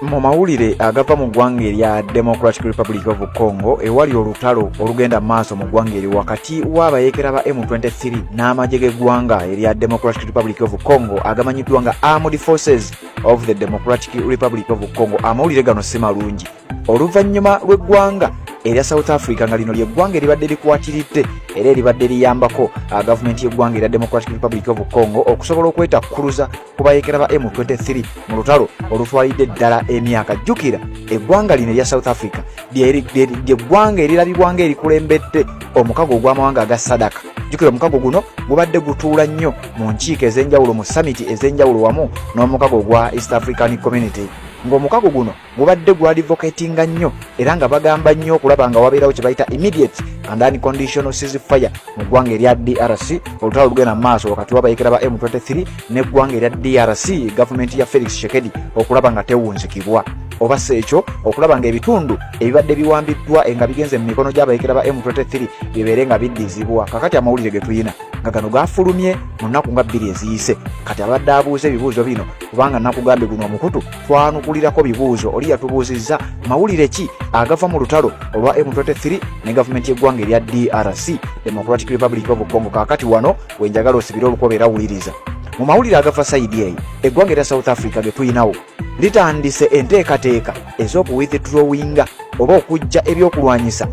Mu mawulire agava mu ggwanga erya Democratic Republic of Congo ewali olutalo olugenda maaso mu ggwanga eri wakati w'abayeekera ba M23 n'amagye g'eggwanga erya Democratic Republic of Congo agamanyiddwa nga Armed Forces of the Democratic Republic of Congo. Amawulire gano si malungi oluvannyuma lw'eggwanga erya South Africa nga lino ly'eggwanga eribadde likwatiridde era eribadde liyambako gavumenti y'eggwanga erya Democratic Republic of Congo okusobola okwetakkuluza ku bayeekera ba M23 mu lutalo olutwalidde ddala emyaka. Jjukira eggwanga lino erya South Africa ly'eggwanga erirabibwanga erikulembedde omukago ogw'amawanga aga SADC. Jjukira omukago guno gubadde gutuula nnyo mu nkiiko ez'enjawulo mu summit ez'enjawulo wamu n'omukago ogwa East African Community, ng'omukago guno gubadde gwadvocatinga nnyo era nga bagamba nnyo okulaba nga wabeerawo kye bayita immediate and unconditional ceasefire mu ggwanga erya DRC olutalo lugenda mu maaso wakati w'abayeekera ba M23 n'eggwanga erya DRC gavumenti ya Felix Tshisekedi okulaba nga tewunzikibwa oba si ekyo okulaba nga ebitundu ebibadde biwambiddwa nga bigenze mu mikono gy'abayeekera ba M23 bibeere nga biddizibwa. Kakati amawulire ge tuyina nga gano gafulumye mu nnaku nga 2 eziyise. Kati abadde abuuza ebibuuzo bino kubanga nakugambe guno omukutu twanukulirako bibuuzo oli yatubuuzizza mawulire ki agava mu lutalo olwa M23 ne gavumenti y'eggwanga erya DRC Democratic Republic of Congo. Kakati wano wenjagala osibire olukoba era wuliriza. Mu mawulire agava sayidi eyo eggwanga erya South Africa ge tuyinawo litandise enteekateeka ez'okuwithdrawinga oba okujja ebyokulwanyisa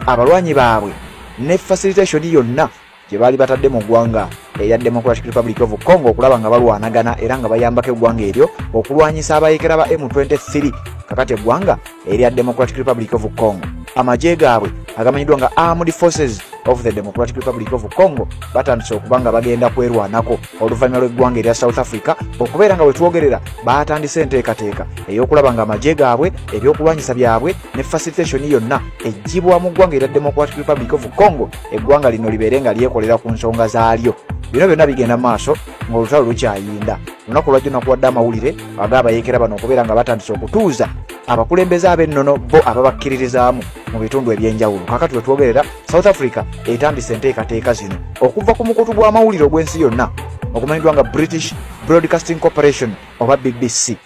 abalwanyi baabwe ne facilitation yonna gye baali batadde mu ggwanga erya Democratic Republic of Congo okulaba nga balwanagana era nga bayambako eggwanga eryo okulwanyisa abayeekera ba M23. Kakati eggwanga erya Democratic Republic of Congo amagye gaabwe agamanyiddwa nga Armed Forces of the Democratic Republic of Congo batandise okuba nga bagenda kwerwanako oluvannyuma lw'eggwanga erya South Africa okubeera nga wetwogerera batandise enteekateeka ey'okulaba nga amagye gaabwe ebyokulwanyisa byabwe ne facilitation yonna ejjibwa mu ggwanga erya Democratic Republic of Congo eggwanga lino libeere nga lyekolera ku nsonga zaalyo. Bino byonna bigenda maaso ng'olutalo lukyayinda. Lunaku lwajjo nakuwadde amawulire ag'abayeekera bano okubeera nga batandise okutuuza abakulembeze ab'ennono bo ababakkiririzaamu mu bitundu eby'enjawulo. Kakati wetwogerera South Africa etandise enteekateeka zino okuva ku mukutu gw'amawulire ogw'ensi yonna okumanyiddwa nga British Broadcasting Corporation oba BBC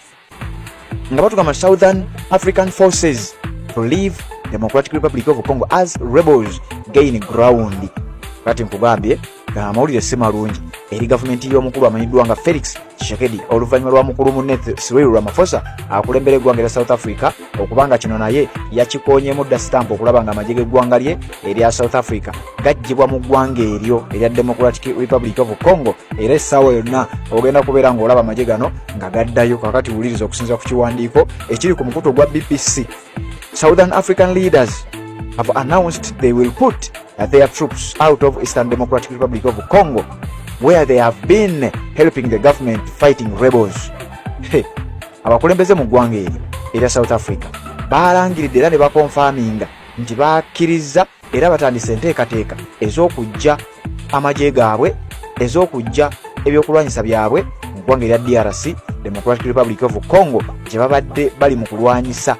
nga batugamba Southern African Forces to leave Democratic Republic of Congo as rebels gain ground. Kati nkugambye amawulire si malungi eri gavumenti y'omukulu amanyiddwa nga Felix Tshisekedi oluvannyuma lwa mukulu munne Cyril Ramaphosa akulembera eggwanga erya South Africa okubanga kino naye yakikoonyemu dda stamp okulaba nga amagye g'eggwanga lye erya South Africa gajjibwa mu ggwanga eryo erya Democratic Republic of Congo era essaawa yonna ogenda kubeera ng'olaba amagye gano nga gaddayo. Kakati wuliriza okusinza ku kiwandiiko ekiri ku mukutu ogwa BBC. Southern African leaders have announced they will put their troops out of Eastern Democratic Republic of Congo where they have been helping the government fighting rebels. Abakulembeze mu ggwanga eryo erya South Africa balangiridde era ne bakonfaminga nti bakkiriza era batandise enteekateeka ez'okujja amagye gaabwe ez'okujja ebyokulwanyisa byabwe mu ggwanga erya DRC Democratic Republic of Congo gye babadde bali mu kulwanyisa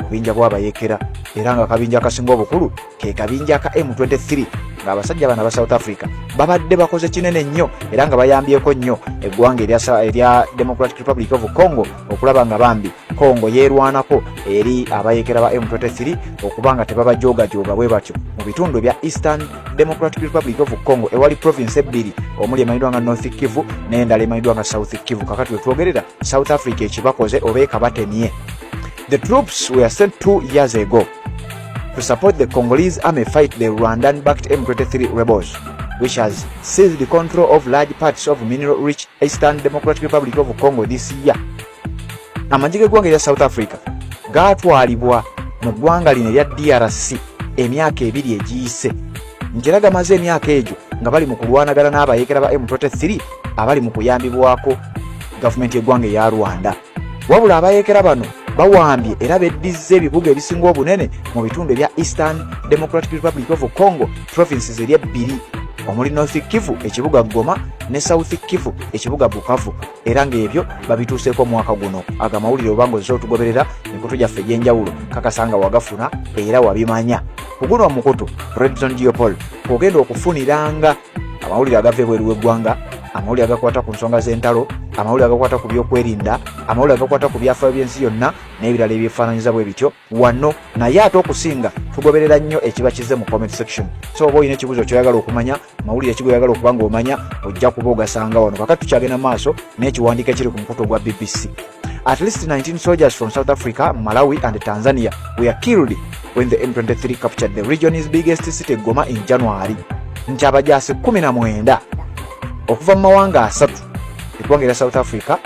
obubinja bw'abayeekera era nga akabinja akasinga obukulu ke kabinja ka M23 ng'abasajja bano aba South Africa babadde bakoze kinene nnyo era nga bayambyeko nnyo eggwanga erya Democratic Republic of Congo okulaba nga bambi Congo yeerwanako eri abayeekera ba M23 okuba nga tebabajooga bwe batyo mu bitundu ebya Eastern Democratic Republic of Congo ewali province ebbiri omuli emanyiddwa nga North Kivu n'endala emanyiddwa nga South Kivu. Kakati wetwogerera South Africa ekibakoze oba ekabatemye. The troops were sent 2 years ago to support the Congolese army fight the Rwandan-backed M23 rebels, which has seized the control of large parts of mineral-rich Eastern Democratic Republic of Congo this year. Amagye g'eggwanga erya South Africa gaatwalibwa mu ggwanga lino erya DRC emyaka 2 egiyise. Njera gamaze emyaka egyo nga bali mu kulwanagana n'abayeekera ba M23 abali mu kuyambibwako gavumenti y'eggwanga eya Rwanda. Wabula abayeekera bano bawambye era beddizza ebibuga ebisinga obunene mu bitundu ebya Eastern Democratic Republic of Congo provinces erya bbiri omuli North Kivu ekibuga Goma ne South Kivu ekibuga Bukavu era ng'ebyo babituuseeko mwaka guno. Agamawulire obanga ozze otugoberera mikutu gyaffe egy'enjawulo kakasanga wagafuna era wabimanya. Ku guno omukutu Redson Diopol ogenda okufuniranga amawulire agava ebweru w'eggwanga, amawulire agakwata ku nsonga z'entalo, amawulire agakwata ku byokwerinda, amawulire agakwata ku byafaayo by'ensi yonna n'ebirala ebyefaananyiza bwe bityo wano. Naye ate okusinga tugoberera nnyo ekiba kize mu comment section. So oba olina ekibuuzo kyoyagala okumanya, mawulire kigoyagala okuba ng'omanya, ojja kuba ogasanga wano. Kakati tukyagenda maaso n'ekiwandiiko ekiri ku mukutu ogwa BBC. At least 19 soldiers from South Africa, Malawi and Tanzania were killed when the M23 captured the region's biggest city, Goma, in January. Nti abajaasi 19 okuva mu mawanga 3, eggwanga lya South Africa,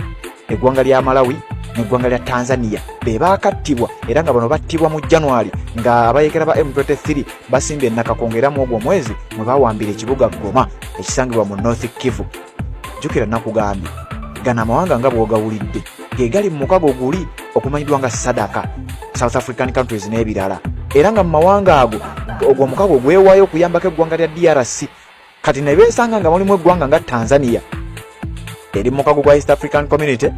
eggwanga lya Malawi n'eggwanga lya Tanzania be baakattibwa, era nga bano battibwa mu January nga abayekera ba M23 basimbye Nakakongeramu ogwo mwezi mwe bawambira ekibuga Goma ekisangibwa mu North Kivu. Jjukira nakugambye gana amawanga nga bw'ogawulidde ge gali mu mukago guli okumanyidwa nga Sadaka, South African countries n'ebirala, era nga mu mawanga ago ogwo mukago gwewaayo okuyambako eggwanga lya DRC. Kati ne beesanga nga mulimu eggwanga nga Tanzania eri mu mukago gwa East African Community,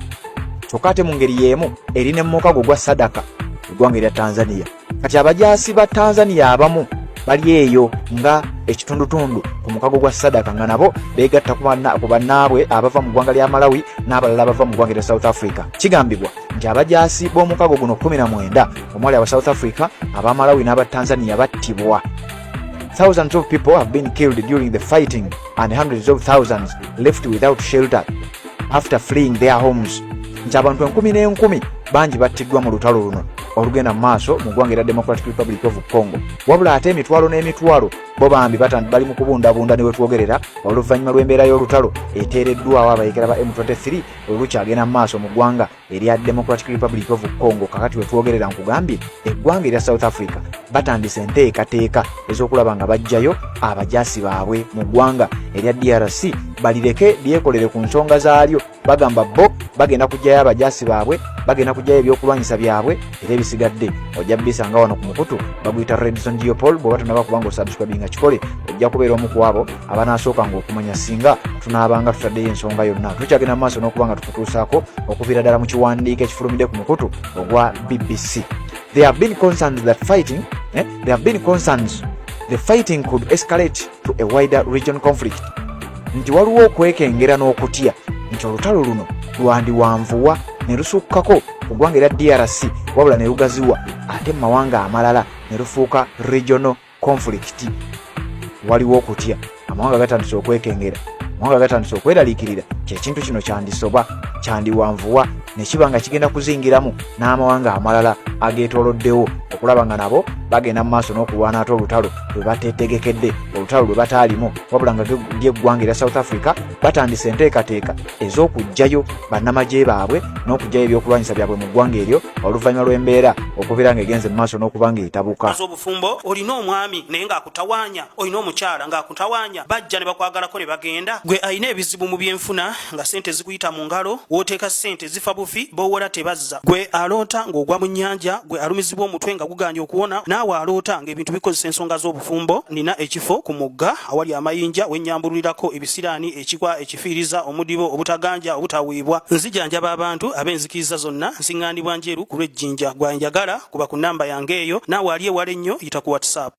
kyokka ate mu ngeri y'emu eri ne mu mukago gwa Sadaka, eggwanga lya Tanzania. Kati abajaasi ba Tanzania abamu bali eyo nga ekitundutundu ku mukago gwa Sadaka, nga nabo beegatta ku bannaabwe abava mu ggwanga lya Malawi n'abalala abava mu ggwanga lya South Africa. Kigambibwa nti abajaasi b'omukago guno 19 omwali aba South Africa, aba Malawi n'aba Tanzania battibwa. Thousands of people have been killed during the fighting and hundreds of thousands left without shelter after fleeing their homes. Nti abantu 10,000 bangi battiddwa mu lutalo luno olugenda mu maaso mu ggwanga lya Democratic Republic of Congo. Wabula ate emitwalo n'emitwalo bo bambi bali mu kubundabunda ne wetwogerera oluvannyuma lw'embeera y'olutalo eteereddwawo abayekera ba M23 olukyagenda mu maaso mu ggwanga erya Democratic Republic of Congo. Kakati wetwogerera nkugambye eggwanga erya South Africa batandise enteekateeka ez'okulaba nga bajjayo abajaasi baabwe mu ggwanga erya DRC balireke lyekolere ku nsonga zaalyo. Bagamba bo bagenda kujjayo abajaasi baabwe, bagenda kujjayo ebyokulwanyisa byabwe, era ebisigadde ojja bisanga wano ku mukutu baguyita Redson Geopol. bw'oba tonaba kuba ng'osubscribinga kikole, ojja kubeera omu ku abo abanaasooka ng'okumanya singa tunaabanga tutaddeyo ensonga yonna. Tukyagenda mu maaso n'okuba nga tukutuusaako okuviira ddala mu kiwandiiko ekifulumidde ku mukutu ogwa BBC. There have been concerns that the fighting could escalate to a wider region conflict. Nti waliwo okwekengera n'okutya nti olutalo luno lwandiwanvuwa ne lusukkako ku ggwanga erya DRC, wabula ne lugaziwa ate mu mawanga amalala ne lufuuka regional conflict. Waliwo okutya, amawanga gatandise okwekengera, amawanga gatandise okweraliikirira, kyekintu kino kyandisoba, kyandiwanvuwa ne kiba nga kigenda kuzingiramu n'amawanga amalala ageetooloddewo okulaba nga nabo bagenda mu maaso n'okulwana ate olutalo lwe bateetegekedde, olutalo lwe bataalimu, wabula nga ly'eggwanga erya South Africa batandise enteekateeka ez'okugjayo bannamagye baabwe n'okugjayo ebyokulwanyisa byabwe mu ggwanga eryo oluvannyuma lw'embeera okubeera ng'egenze mu maaso n'okuba ng'etabuka. Obufumbo olina omwami naye ng'akutawaanya, olina omukyala ng'akutawaanya, bajja ne bakwagalako ne bagenda. Gwe alina ebizibu mu byenfuna nga sente zikuyita mu ngalo, w'oteeka sente zifa bufi b'owola tebazza. Gwe aloota ng'ogwa mu nnyanja, gwe alumizibwa omutwe nga guganye okuwona, naawe aloota ng'ebintu bikozesa ensonga z'obufumbo. Nina ekifo ku mugga awali amayinja wennyambulirako ebisiraani, ekikwa ekifiiriza, omudibo obutaganja obutaweebwa. Nzijanjaba abantu ab'enzikiriza zonna, nsiŋŋaanibwa njeru ku lw'ejjinja. Gwanjagala kuba ku nnamba yange eyo, naawe ali ewala ennyo yita ku WhatsApp.